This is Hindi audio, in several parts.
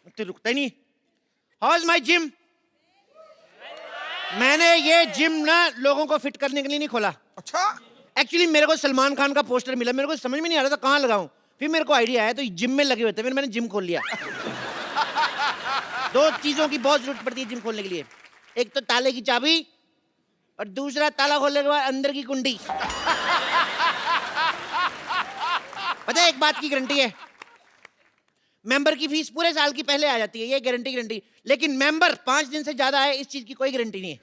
तो रुकता ही नहीं। How is my gym? मैंने ये जिम ना लोगों को फिट करने के लिए नहीं खोला। अच्छा, एक्चुअली मेरे को सलमान खान का पोस्टर मिला, मेरे को समझ में नहीं आ रहा था कहाँ लगाऊं। फिर मेरे को आइडिया आया, तो जिम में लगे हुए थे, फिर मैंने जिम खोल लिया। दो चीजों की बहुत जरूरत पड़ती है जिम खोलने के लिए, एक तो ताले की चाबी और दूसरा ताला खोलने के बाद अंदर की कुंडी। पता है एक बात की गारंटी है, मेंबर की फीस पूरे साल की पहले आ जाती है, ये गारंटी। लेकिन मेंबर 5 दिन से ज्यादा है, इस चीज की कोई गारंटी नहीं है।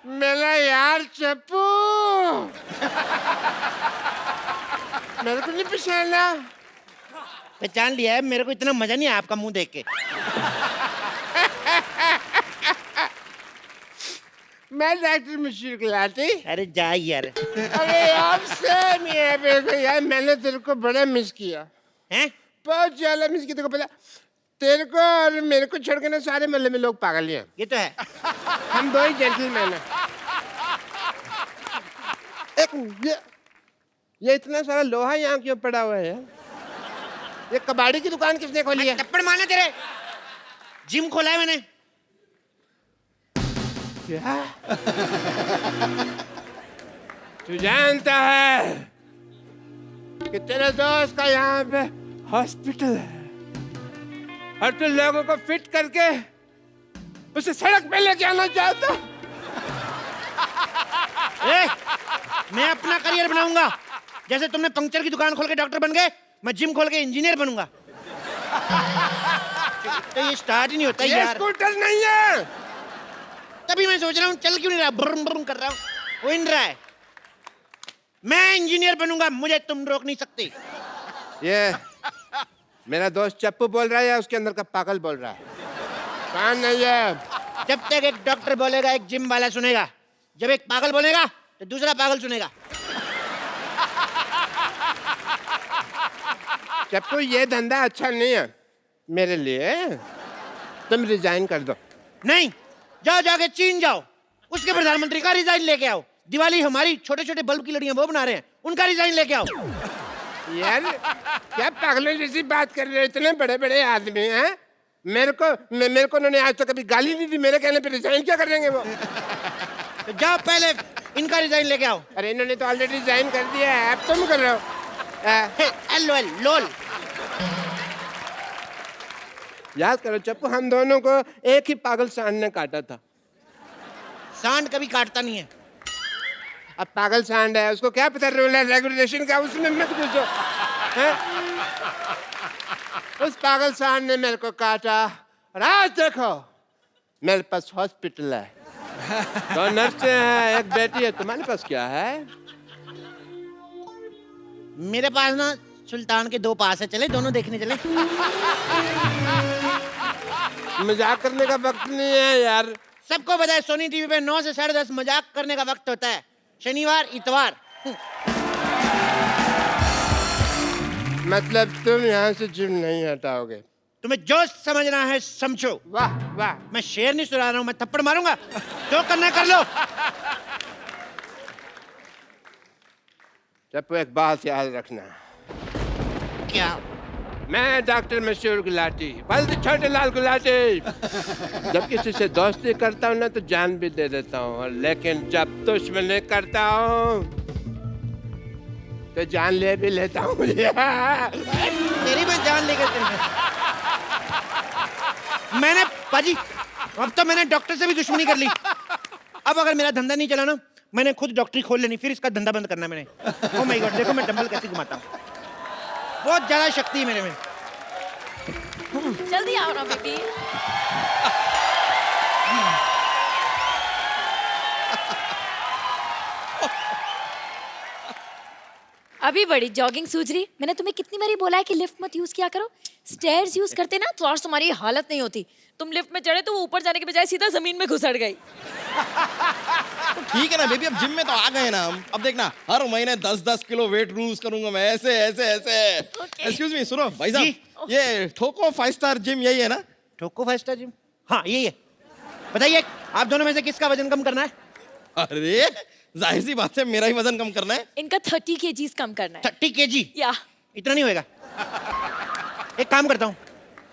मेरा यार चप्पू, मेरे को नहीं पहचाना। पहचान लिया है, मेरे को इतना मजा नहीं आया आपका मुंह देख के। मैं डॉक्टर मशहूर गुलाटी। अरे जा यार। अरे यार सेम ही है मेरे को यार, मैंने तेरे को बड़ा मिस किया, हैं? बहुत ज्यादा मिस किया। तेरे को पता, तेरे को और मेरे को छोड़ के ना सारे मोहल्ले में लोग पागल हैं। ये तो है। हम दो ही जेंटलमैन हैं। एक ये इतना सारा लोहा यहाँ क्यों पड़ा हुआ है? ये कबाड़ी की दुकान किसने खोली है? थप्पड़ मारना तेरे। जिम खोला है मैंने। क्या? तू जानता है कि तेरे दोस्त का यहाँ पे हॉस्पिटल है और तू लोगों को फिट करके उसे सड़क पे लेके आना चाहता? मैं अपना करियर बनाऊंगा, जैसे तुमने पंक्चर की दुकान खोल के डॉक्टर बन गए, मैं जिम खोल के इंजीनियर बनूंगा। तो ये स्टार्ट ही नहीं होता ये यार। स्कूटर नहीं है। तभी मैं सोच रहा हूँ चल क्यों नहीं रहा, ब्रुम ब्रुम कर रहा हूँ, हो ही नहीं रहा है। मैं इंजीनियर बनूंगा, मुझे तुम रोक नहीं सकते। ये मेरा दोस्त चप्पू बोल रहा है या उसके अंदर का पागल बोल रहा है? कौन नहीं है? जब तक एक डॉक्टर बोलेगा एक जिम वाला सुनेगा, जब एक पागल बोलेगा तो दूसरा पागल सुनेगा। चप्पू ये धंधा अच्छा नहीं है मेरे लिए, तुम रिजाइन कर दो। नहीं, जाओ जाके चीन जाओ, उसके प्रधानमंत्री का रिजाइन लेके आओ। दिवाली हमारी छोटे छोटे बल्ब की लड़ियां वो बना रहे हैं, उनका रिजाइन लेके आओ। यार क्या पागलों जैसी बात कर रहे हो? इतने बड़े बड़े आदमी हैं, मेरे को उन्होंने आज तक कभी गाली नहीं दी, मेरे कहने पे रिजाइन क्या करेंगे वो? तो जाओ पहले इनका रिजाइन लेके आओ। अरे इन्होंने तो ऑलरेडी रिजाइन कर दिया है, अब तुम कर रहे हो। LOL लोल। याद करो चप्पू, हम दोनों को एक ही पागल सांड ने काटा था। सांड कभी काटता नहीं है। अब पागल सांड है, उसको क्या पता रूल है रेगुलेशन का, उसमें मत घुसो। उस पागल सांड ने मेरे को काटा और आज देखो मेरे पास हॉस्पिटल है, दो नर्सें हैं, एक बेटी है। तुम्हारे पास क्या है? मेरे पास ना सुल्तान के 2 पास है, चले दोनों देखने चले। मजाक करने का वक्त नहीं है यार। सबको पता है सोनी टीवी पे 9 से 10:30 मजाक करने का वक्त होता है, शनिवार इतवार। मतलब तुम यहाँ से जिम नहीं हटाओगे? तुम्हें जो समझना है समझो। वाह वाह। मैं शेर नहीं सुना रहा हूँ, मैं थप्पड़ मारूंगा, जो करना कर लो। चप्पू एक बात याद रखना। क्या? मैं डॉक्टर मशहूर गुलाटी, बल्द छोटे लाल गुलाटी। जब किसी से दोस्ती करता हूँ ना तो जान भी दे देता हूँ, लेकिन जब दुश्मनी करता हूँ तो जान ले भी लेता हूँ। तेरी मैं जान लेकर मैंने पाजी, अब तो मैंने डॉक्टर से भी दुश्मनी कर ली। अब अगर मेरा धंधा नहीं चला ना, मैंने खुद डॉक्टरी खोल लेनी, फिर इसका धंधा बंद करना मैंने। ओह माय गॉड, देखो मैं डंबल कैसे घुमाता हूँ, बहुत ज्यादा शक्ति है मेरे में। जल्दी आओ ना बेबी। अभी बड़ी जॉगिंग सूझ रही। मैंने तुम्हें कितनी बारी बोला है कि लिफ्ट मत यूज किया करो। स्टेयर्स यूज करते ना तो आज तुम्हारी हालत नहीं होती। तुम लिफ्ट में चढ़े तो वो ऊपर जाने के बजाय सीधा जमीन में घुसड़ गई। तो ठीक है ना बेबी, अब जिम में तो आ गए ना हम। अब देखना हर महीने 10-10 किलो वेट लूज करूंगा मैं, ऐसे ऐसे ऐसे। एक्सक्यूज मी, सुनो भाई साहब, ये ठोको 5 स्टार जिम यही है ना? ठोको 5 स्टार जिम, हाँ यही है। बताइए आप दोनों में से किसका वजन कम करना है? अरे जाहिर सी बात है मेरा ही वजन कम करना है। इनका 30 kg कम करना है। 30 kg? या इतना नहीं होएगा। एक काम करता हूँ,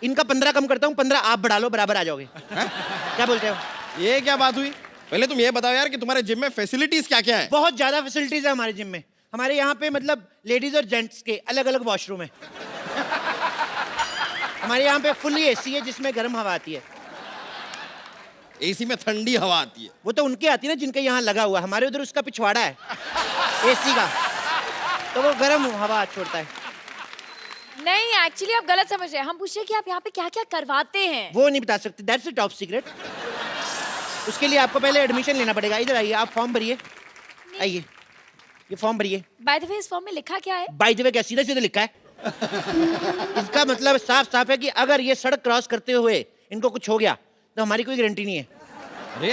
इनका 15 कम करता हूँ, 15 आप बढ़ा लो, बराबर आ जाओगे। क्या बोलते हो? ये क्या बात हुई? पहले तुम ये बताओ यार कि तुम्हारे जिम में फैसिलिटीज क्या क्या है? बहुत ज्यादा फैसिलिटीज है हमारे जिम में। हमारे यहाँ पे मतलब लेडीज और जेंट्स के अलग अलग वॉशरूम है। हमारे यहाँ पे फुल्ली एसी है जिसमें गर्म हवा आती है। एसी में ठंडी हवा आती है? वो तो उनकी आती है ना जिनके यहाँ लगा हुआ, हमारे उधर उसका पिछवाड़ा है एसी का, तो वो गर्म हवा छोड़ता है। नहीं, एक्चुअली आप गलत समझ रहे हैं। हम पूछ रहे हैं कि आप यहाँ पे क्या क्या करवाते हैं। वो नहीं बता सकते, दैट्स अ टॉप सीक्रेट। उसके लिए आपको पहले एडमिशन लेना पड़ेगा। इधर आइए, आप फॉर्म भरिए। आइए, ये फॉर्म भरिए। बाय द वे इस फॉर्म में लिखा क्या है? बाय द वे क्या सीधा सीधा लिखा है? इसका मतलब साफ साफ है कि अगर ये सड़क क्रॉस करते हुए इनको कुछ हो गया तो हमारी कोई गारंटी नहीं है। अरे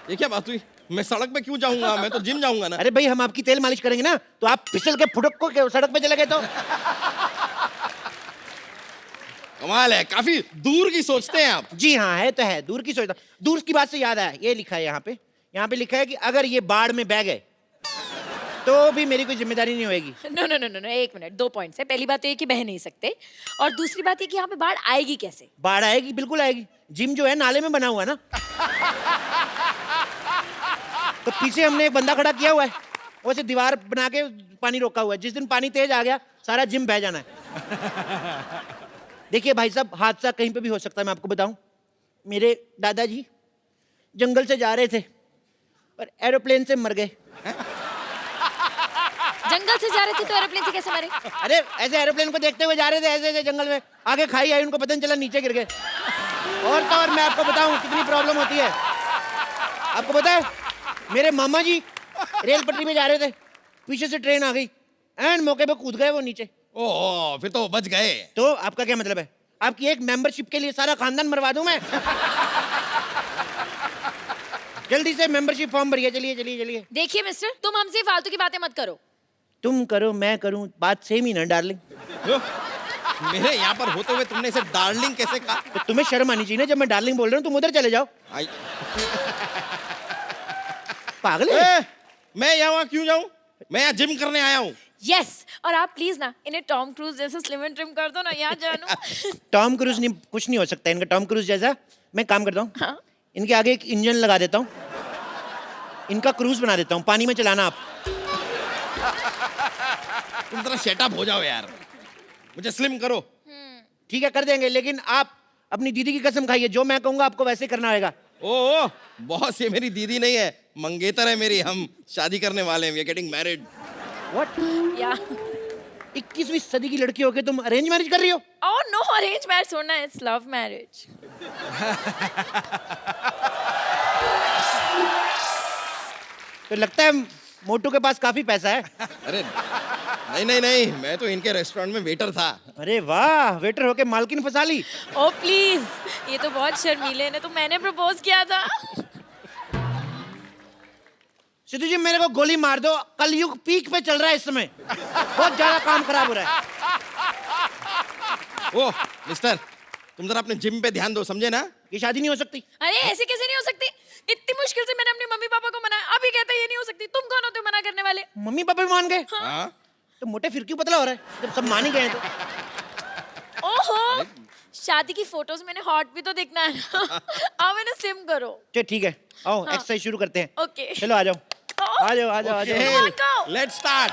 ये क्या बात हुई? मैं सड़क पे क्यों जाऊंगा? मैं तो जिम जाऊंगा ना। अरे भाई, हम आपकी तेल मालिश करेंगे ना, तो आप फिसल के फुटक को सड़क पे चले गए तो? कमाल है, काफी दूर की सोचते हैं आप। जी हाँ, है तो है, दूर की सोचता। दूर की बात से याद आया, ये लिखा है यहाँ पे लिखा है कि अगर ये बाढ़ में बह गए तो भी मेरी कोई जिम्मेदारी नहीं होगी। नो नो नो नो, एक मिनट, 2 पॉइंट्स है। पहली बात तो ये कि बह नहीं सकते, और दूसरी बात ये कि यहाँ पे बाढ़ आएगी कैसे? बाढ़ आएगी, बिल्कुल आएगी। जिम जो है नाले में बना हुआ है ना, तो पीछे हमने एक बंदा खड़ा किया हुआ है, वैसे दीवार बना के पानी रोका हुआ है। जिस दिन पानी तेज आ गया सारा जिम बह जाना है। देखिए भाई साहब, हादसा कहीं पे भी हो सकता है। मैं आपको बताऊं, मेरे दादाजी जंगल से जा रहे थे और एरोप्लेन से मर गए। जंगल से जा रहे थे तो एरोप्लेन से कैसे मरे? अरे ऐसे एरोप्लेन को देखते हुए जा रहे थे, ऐसे ऐसे जंगल में, आगे खाई आई, उनको पता नहीं चला, नीचे गिर गए। और तो और मैं आपको बताऊं कितनी प्रॉब्लम होती है। आपको पता है, मेरे मामा जी रेल पटरी में जा रहे थे, पीछे से ट्रेन आ गई, एंड मौके पे कूद गए वो नीचे। ओह, फिर तो बच गए। तो आपका क्या मतलब है? आपकी एक मेंबरशिप के लिए सारा खानदान मरवा दूं मैं? जल्दी से मेंबरशिप फॉर्म भरिए। चलिए चलिए चलिए। देखिए मिस्टर, तुम हमसे फालतू की बातें मत करो। तुम करो मैं करूं, बात सेम ही ना डार्लिंग। मेरे यहाँ पर होते हुए तुमने इसे डार्लिंग कैसे कहा? तो तुम्हें शर्म आनी चाहिए ना, जब मैं डार्लिंग बोल रहा हूँ तुम उधर चले जाओ। पागल है? मैं यहाँ क्यों जाऊँ? मैं यहाँ जिम करने आया हूँ। यस, और आप प्लीज ना इन्हें टॉम क्रूज जैसे स्लिम एंड ट्रिम कर दो ना, यहाँ जानू। टॉम क्रूज नहीं, कुछ नहीं हो सकता इनका टॉम क्रूज जैसा। मैं काम करता हूँ, हाँ? इनके आगे एक इंजन लगा देता हूँ, इनका क्रूज बना देता हूँ, पानी में चलाना आप। तुम जरा सेटअप हो जाओ यार, मुझे स्लिम करो। ठीक है, कर देंगे, लेकिन आप अपनी दीदी की कसम खाइए, जो मैं कहूँगा आपको वैसे करना होगा। ओह बॉस, ये मेरी दीदी नहीं है, मंगेतर है मेरी। हम शादी करने वाले हैं, we are getting married. What? या 21वीं सदी की लड़की होके तुम अरेंज मैरिज कर रही हो? ओह नो, अरेंज मैरिज होना है, इट्स लव मैरिज। तो लगता है मोटू के पास काफी पैसा है। अरे नहीं नहीं नहीं, मैं तो इनके रेस्टोरेंट में वेटर था। अरे वाह, वेटर होके मालकिन फंसा ली। ओ प्लीज, ये तो बहुत शर्मीले ने, तो मैंने प्रपोज किया था। सिद्धू जी, मेरे को गोली मार दो, कलयुग पीक पे चल रहा है इस समय, बहुत ज्यादा काम खराब हो रहा है। ओह मिस्टर, तुम जरा अपने जिम पे ध्यान दो, समझे ना? ये शादी नहीं हो सकती। अरे ऐसे कैसे नहीं हो सकती? इतनी मुश्किल से मैंने अपने मम्मी पापा को मनाया, अभी कहते हैं ये नहीं हो सकती। तुम कौन होते हो मना करने वाले? मम्मी पापा भी मान गए? हाँ? तो मोटे फिर क्यों पतला हो रहा है जब सब मान ही गए हैं तो? ओहो, शादी की फोटोज मैंने हॉट भी तो दिखना है ना। आओ मैंने स्लिम करो। चलो ठीक है, आओ हाँ। एक्सरसाइज शुरू करते हैं। ओके। चलो आ जाओ, आ जाओ आ जाओ आ जाओ। on, go. Let's start.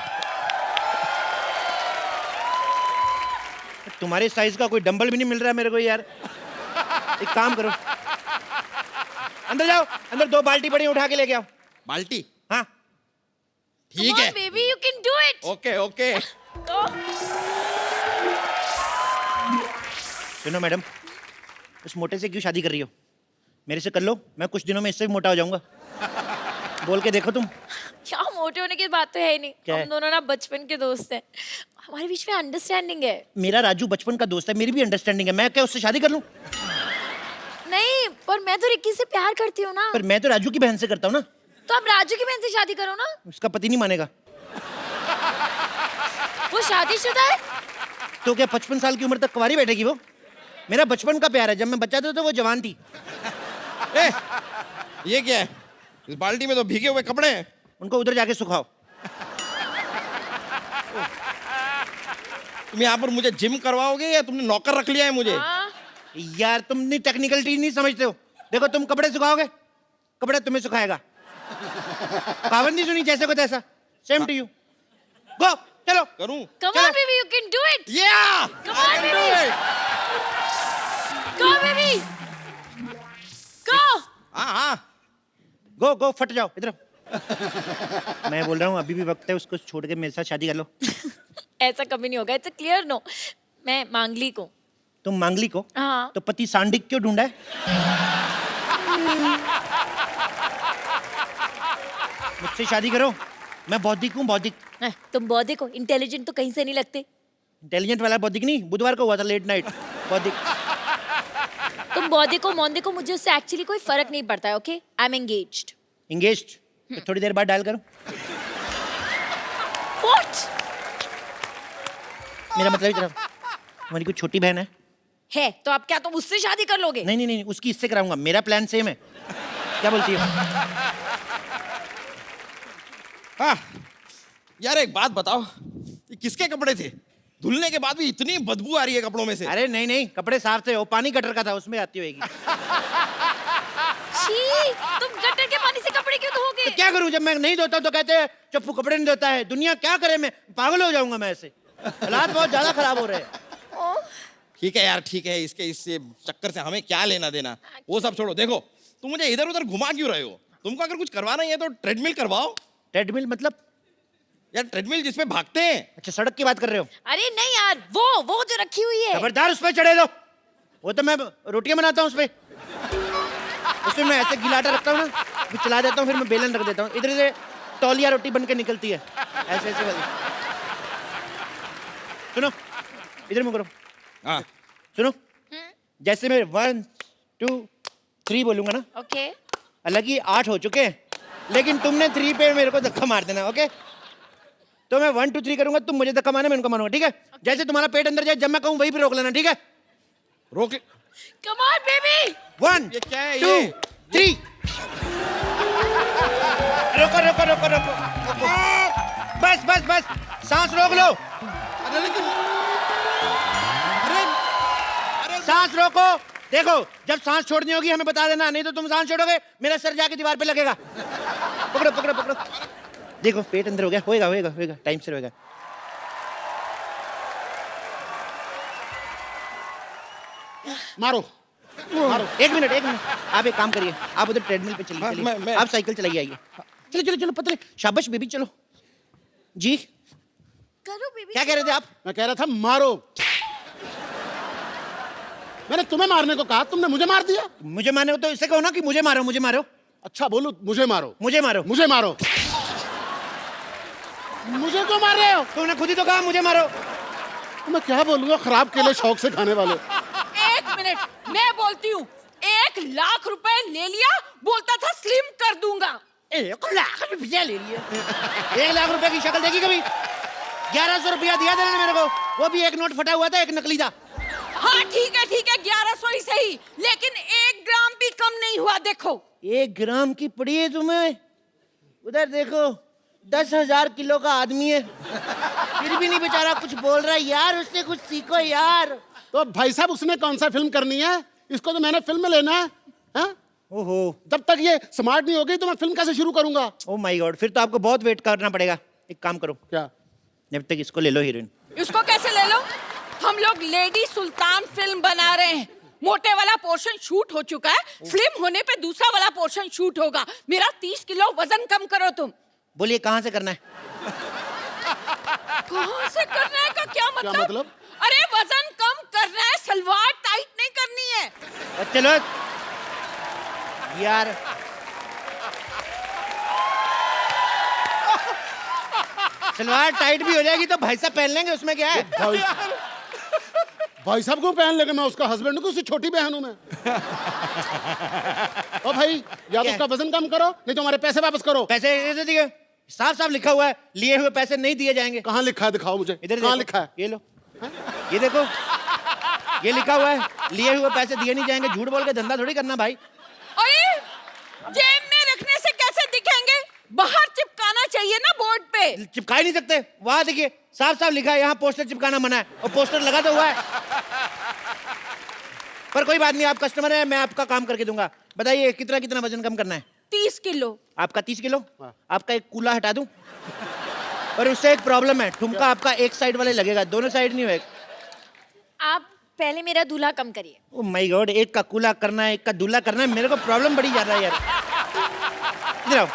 तुम्हारे साइज का कोई डंबल भी नहीं मिल रहा है मेरे को यार। एक काम करो, अंदर जाओ, अंदर 2 बाल्टी पड़ी उठा के लेके आओ। बाल्टी? हाँ ठीक है। Baby, you can do it. Okay okay. सुनो मैडम, उस मोटे से क्यों शादी कर रही हो? मेरे से कर लो, मैं कुछ दिनों में इससे भी मोटा हो जाऊंगा। बोल के देखो तुम। क्या मोटे होने की बात तो है ही नहीं। क्या है? हम दोनों ना बचपन के दोस्त हैं, हमारे बीच में अंडरस्टैंडिंग है। मेरा राजू बचपन का दोस्त है, मेरी भी अंडरस्टैंडिंग है, मैं क्या उससे शादी कर लूं? नहीं, पर मैं तो रिक्की से प्यार करती हूँ ना। पर मैं तो राजू की बहन से करता हूँ ना। तो आप राजू की बहन से शादी करो ना। उसका पति नहीं मानेगा। वो शादीशुदा है। तो क्या 55 साल की उम्र तक कुंवारी बैठेगी वो? मेरा बचपन का प्यार है, जब मैं बच्चा था तो वो जवान थी। ए, ये क्या है? इस बाल्टी में तो भीगे हुए कपड़े हैं। उनको उधर जाके सुखाओ। तुम यहाँ पर मुझे जिम करवाओगे या तुमने नौकर रख लिया है मुझे? हाँ। यार तुम इतनी टेक्निकल चीज नहीं समझते हो। देखो तुम कपड़े सुखाओगे, कपड़े तुम्हें सुखाएगा। पाबंदी सुनी जैसे को तैसा। Same to you. गो, चलो। करूं? Come on, baby, you can do it. Yeah! Come on, baby. Go, baby. Go. हाँ। गो गो, फट जाओ इधर। मैं बोल रहा हूँ अभी भी वक्त है, उसको छोड़ के मेरे साथ शादी कर लो। ऐसा कभी नहीं होगा। It's a clear no. मैं मांगलिक हूँ। तुम मांगलिक हो? हाँ। तो पति सांडिक क्यों ढूंढा है? मुझसे शादी करो, मैं बौद्धिक हूँ, बौद्धिक। तुम बौद्धिक हो, इंटेलिजेंट तो कहीं से नहीं लगते। इंटेलिजेंट वाला बौद्धिक नहीं, बुधवार को हुआ था लेट नाइट बौद्धिक। तुम बौद्धिक हो, मौद्धिक हो, मुझे उससे एक्चुअली कोई फर्क नहीं पड़ता है। Okay, I am engaged. Engaged? तो थोड़ी देर बाद डायल करो। व्हाट? मेरा मतलब इतना, हमारी कोई छोटी बहन है? तो आप क्या तुम उससे शादी कर लोगे? नहीं नहीं नहीं, उसकी इससे कराऊंगा, मेरा प्लान सेम है। क्या बोलती हो? हाँ। यार एक बात बताओ, ये किसके कपड़े थे? धुलने के बाद भी इतनी बदबू आ रही है कपड़ों में से। अरे नहीं नहीं, कपड़े साफ थे, वो पानी गटर का था, उसमें आती होगी। छी, तुम गटर के पानी से कपड़े क्यों धोगे? तो क्या करूं, जब मैं नहीं धोता तो कहते हैं चप्पू कपड़े नहीं धोता है। दुनिया क्या करे, मैं पागल हो जाऊंगा मैं ऐसे। हालात बहुत ज्यादा खराब हो रहे हैं। ठीक है यार, ठीक है, इससे चक्कर से हमें क्या लेना देना, वो सब छोड़ो। देखो तुम मुझे इधर उधर घुमा क्यों रहे हो? तुमको अगर कुछ करवाना ही है तो ट्रेडमिल करवाओ। ट्रेडमिल मतलब? यार ट्रेडमिल जिसपे भागते हैं। अच्छा, सड़क की बात कर रहे हो? अरे नहीं यार, वो जो रखी हुई है। खबरदार उस पर चढ़े दो। वो तो मैं रोटियां बनाता हूँ उस पे। उसमें मैं ऐसे गिलाटा रखता हूँ ना, फिर चला देता हूँ, फिर मैं बेलन रख देता हूँ, इधर से तौलिया रोटी बन के निकलती है ऐसे ऐसे वाली। सुनो, इधर मुँह करो। हाँ। सुनो, जैसे मैं 1 2 3 बोलूंगा ना, ओके। हालांकि 8 हो चुके हैं, लेकिन तुमने 3 पे मेरे को धक्का मार देना। ओके, तो मैं 1 2 3 करूंगा, तुम मुझे धक्का मारना, मैं उनको मारूंगा, ठीक है? जैसे तुम्हारा पेट अंदर जाए, जब मैं कहूँ वहीं पे रोक लेना, ठीक है? रोक। Come on baby. 1 ये क्या है 2 ये? 3। रोको रोको रोको रोको रोको। बस बस बस, सांस रोक लो। अरे लेकिन, अरे सांस रोको। देखो, जब सांस छोड़नी होगी हमें बता देना, नहीं तो तुम सांस छोड़ोगे मेरा सर जाके दीवार पे लगेगा। पकड़ो पकड़ो पकड़ो। देखो पेट अंदर हो गया, होएगा होएगा होएगा, टाइम से होएगा। मारो मारो। एक मिनट आप एक काम करिए, आप उधर ट्रेडमिल पे चलिए, हाँ, चलिए। मैं- आप साइकिल चलाइए, आइए। चलो चलो चलो पतले, शाबाश बेबी, चलो जी। करो बेबी। क्या कह रहे थे आप? मैं कह रहा था मारो। मैंने तुम्हें मारने को कहा, तुमने मुझे मार दिया। मुझे मारो तो इसे कहो ना कि मुझे मारो, मुझे मारो। अच्छा बोलू, मुझे मारो। मुझे मारो। मुझे मारो। मुझे क्यों मार रहे हो? तुमने खुद ही तो कहा मुझे मारो। मैं क्या बोलूंगा, खराब केले शौक से खाने वाले। एक मिनट, मैं बोलती हूँ। 1 लाख रुपए ले लिया, बोलता था स्लिम कर दूंगा। 1 लाख रुपया ले लिया। 1 लाख रुपए की शक्ल देखी कभी? 1100 रुपया दिया था मेरे को, वो भी एक नोट फटा हुआ था, एक नकली था। हाँ ठीक है 1100 ही सही, लेकिन 1 ग्राम भी कम नहीं हुआ। देखो 1 ग्राम की पड़ी है तुम्हें? उधर देखो, 10,000 किलो का आदमी है, फिर भी नहीं बेचारा कुछ बोल रहा है। यार उससे कुछ सीखो यार। तो भाई साहब उसने कौन सा फिल्म करनी है? इसको तो मैंने फिल्म में लेना है, हाँ? ओहो, जब तक ये स्मार्ट नहीं होगी तो मैं फिल्म कैसे शुरू करूंगा? ओ माय गॉड, फिर तो आपको बहुत वेट करना पड़ेगा। एक काम करो, क्या? जब तक इसको ले लो हीरोइन। इसको कैसे ले लो? हम लोग लेडी सुल्तान फिल्म बना रहे हैं। मोटे वाला पोर्शन शूट हो चुका है, स्लिम होने पे दूसरा वाला पोर्शन शूट होगा। मेरा 30 किलो वजन कम करो तुम। बोलिए कहाँ से करना है? कहाँ से करना है का क्या मतलब? क्या मतलब? अरे वजन कम करना है, सलवार टाइट नहीं करनी है। और चलो यार, सलवार टाइट भी हो जाएगी तो भाई साहब पहन लेंगे, उसमें क्या है? भाई साहब को पहन लेगा, मैं उसका हस्बैंड हूँ कि उसकी छोटी बहन हूँ मैं। ओ भाई, या तो क्या? उसका वजन कम करो, नहीं तो हमारे पैसे वापस करो। पैसे कैसे दिए? साफ साफ लिखा हुआ है, लिए हुए पैसे नहीं दिए जाएंगे। कहाँ लिखा है, दिखाओ मुझे। इधर कहाँ देखो, लिखा है? ये लो, ये देखो, ये लिखा हुआ है, लिए हुए पैसे दिए नहीं जाएंगे। झूठ बोल के धंधा थोड़ी करना भाई। ओए, जेब में रखने से कैसे दिखेंगे? बाहर चिपकाना चाहिए ना बोर्ड पे। चिपका ही नहीं सकते, वहां देखिए साफ साफ लिखा है, यहाँ पोस्टर चिपकाना मना है, और पोस्टर लगा तो हुआ है। पर कोई बात नहीं, आप कस्टमर है, मैं आपका काम करके दूंगा। बताइए कितना कितना वजन कम करना है? 30 किलो। आपका 30 किलो? आपका एक कूला हटा दूं? पर उससे एक प्रॉब्लम है, ठुमका आपका एक साइड वाले लगेगा, दोनों साइड नहीं होएगा। आप पहले मेरा दूल्हा कम करिए। ओ माय गॉड, एक का कूला करना है, एक का दूल्हा करना है, मेरे को प्रॉब्लम बड़ी ज्यादा है यार। इधर आओ,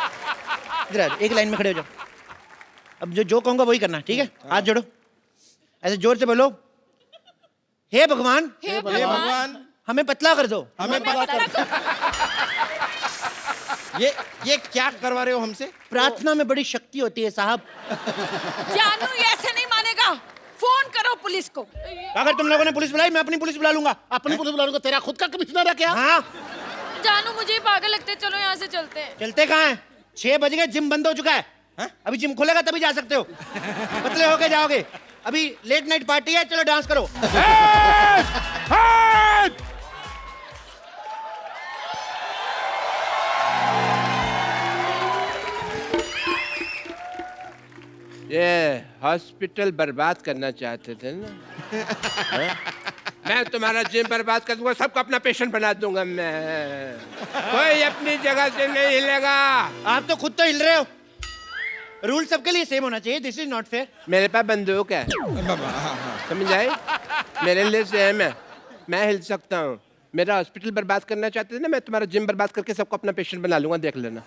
इधर आओ, एक लाइन में खड़े हो जाओ। अब जो कहूंगा वही करना, ठीक है? हाथ जोड़ो, ऐसे जोर से बोलो, हे भगवान, हे भगवान, हमें पतला कर दो। हमें पता कर। ये क्या करवा रहे हो हमसे? प्रार्थना में बड़ी शक्ति होती है साहब। जानू ये ऐसे नहीं मानेगा, फोन करो पुलिस को। अगर तुम लोगों ने पुलिस बुलाई, मैं अपनी पुलिस बुला लूंगा। अपनी पुलिस बुलाने को तेरा खुद का कमिश्नर है क्या? हाँ, जानू मुझे ही पागल लगते हैं, चलो यहाँ से चलते हैं। चलते कहाँ हैं? 6 बज गए, जिम बंद हो चुका है। अभी जिम खुलेगा तभी जा सकते हो, पतले होके जाओगे। अभी लेट नाइट पार्टी है, चलो डांस करो। ये हॉस्पिटल बर्बाद करना चाहते थे ना? मैं तुम्हारा जिम बर्बाद कर दूंगा, सबको अपना पेशेंट बना दूंगा मैं। कोई अपनी जगह से नहीं हिलेगा। आप तो खुद तो हिल रहे हो। रूल सबके लिए सेम होना चाहिए, दिस इज नॉट फेयर। मेरे पास बंदूक है, समझ आए? मेरे लिए सेम है, मैं हिल सकता हूँ। मेरा हॉस्पिटल बर्बाद करना चाहते थे ना, मैं तुम्हारा जिम बर्बाद करके सबको अपना पेशेंट बना लूंगा, देख लेना।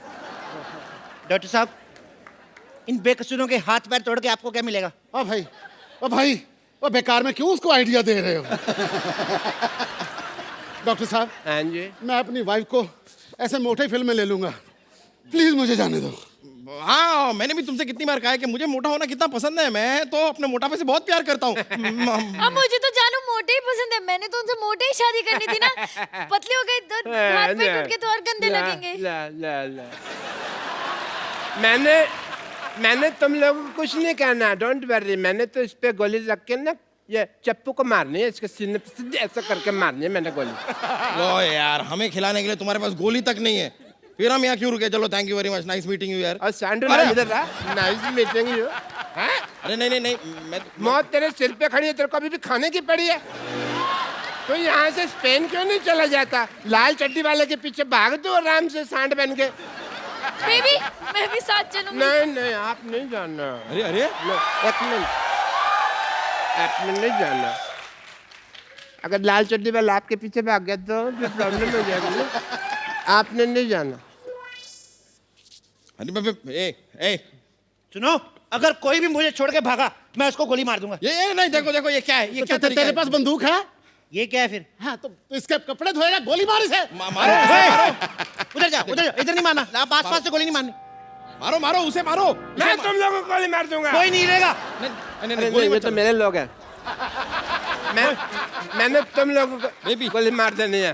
डॉक्टर साहब, इन बेकसूरों के हाथ पैर तोड़ के आपको क्या मिलेगा? ओ भाई, ओ भाई, ओ बेकार में क्यों उसको आइडिया दे रहे हो? डॉक्टर साहब, हाँ जी। मैं अपनी वाइफ को ऐसे मोटे फिल्म में ले लूंगा, प्लीज मुझे जाने दो। हाँ, मैंने भी तुमसे कितनी बार कहा है कि मुझे मोटा होना कितना पसंद है। मैं तो अपने मोटापे से बहुत प्यार करता हूँ। अब मुझे तो जानू मोटे ही पसंद है, मैंने तो उनसे मोटे ही शादी करनी थी ना। पतले हो गए तो हाथ पैर टूट के तो और गंदे लगेंगे। ला। मैंने तुम लोगों को कुछ नहीं कहना, डोंट वरी। मैंने तो इस पे गोली रख के ना, ये चप्पू को मारनी है, इसके सीने पे सीधे ऐसा करके मारनी है मैंने गोली। लो यार, हमें खिलाने के लिए तुम्हारे पास गोली तक नहीं है, फिर हम यहाँ क्यों रुके? चलो, thank you very much, nice meeting you यार। और सैंडू इधर रहा, नाइस मीटिंग यू। अरे नहीं, मैं मौत तेरे सिर पे खड़ी है, तेरे को अभी भी खाने की पड़ी है। तो यहाँ से स्पेन क्यों नहीं चला जाता? लाल चड्डी वाले के पीछे भाग दो आराम से, सांड बन के। बेबी, मैं भी साथ चलूंगी। नहीं, आप नहीं जाना। अरे एक मिनट नहीं जाना। अगर लाल चड्डी वाला आपके पीछे भाग गया तो प्रॉब्लम हो जाएगी ना। आपने नहीं जाना। अरे सुनो, अगर कोई भी मुझे छोड़ के भागा, मैं उसको गोली मार दूंगा। ये नहीं, देखो ये क्या है? ये क्या तरीका तेरे है? पास बंदूक है? ये क्या है फिर? हाँ, तो इसके कपड़े धोएगा, गोली मार इसे। मारो उधर जाओ, इधर नहीं मारना। आप आसपास से गोली नहीं मारनी। मारो उसे मारो। मैं तुम लोगों को गोली मार दूंगा। कोई नहीं रहेगा। नहीं, गोली ये तो मेरे लोग हैं। मैंने तुम लोगों को गोली मार देनी है।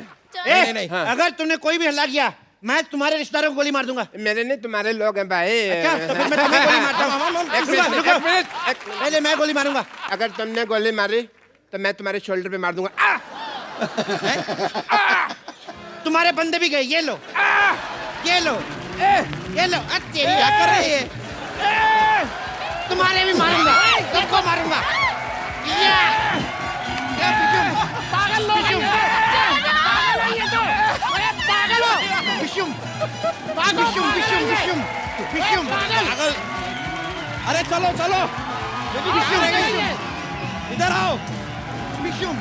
नहीं। हाँ। अगर तुमने कोई भी हल्ला किया, मैं तुम्हारे रिश्तेदारों को गोली मार दूंगा। मेरे नहीं, तुम्हारे लोग हैं भाई। अच्छा, तो फिर मैं तुम्हें गोली मारता हूँ। एक मिनट। पहले मैं गोली मारूंगा। अगर तुमने गोली मारी तो मैं तुम्हारे शोल्डर पे मार दूंगा। तुम्हारे बंदे भी गए, ये लो, ये लो, ये लो। तेरी क्या कर रही है? तुम्हारे भी मारूंगा, सबको मारूंगा। पागल लोग, विषुम। पागल। अरे चलो इधर आओ। विषुम।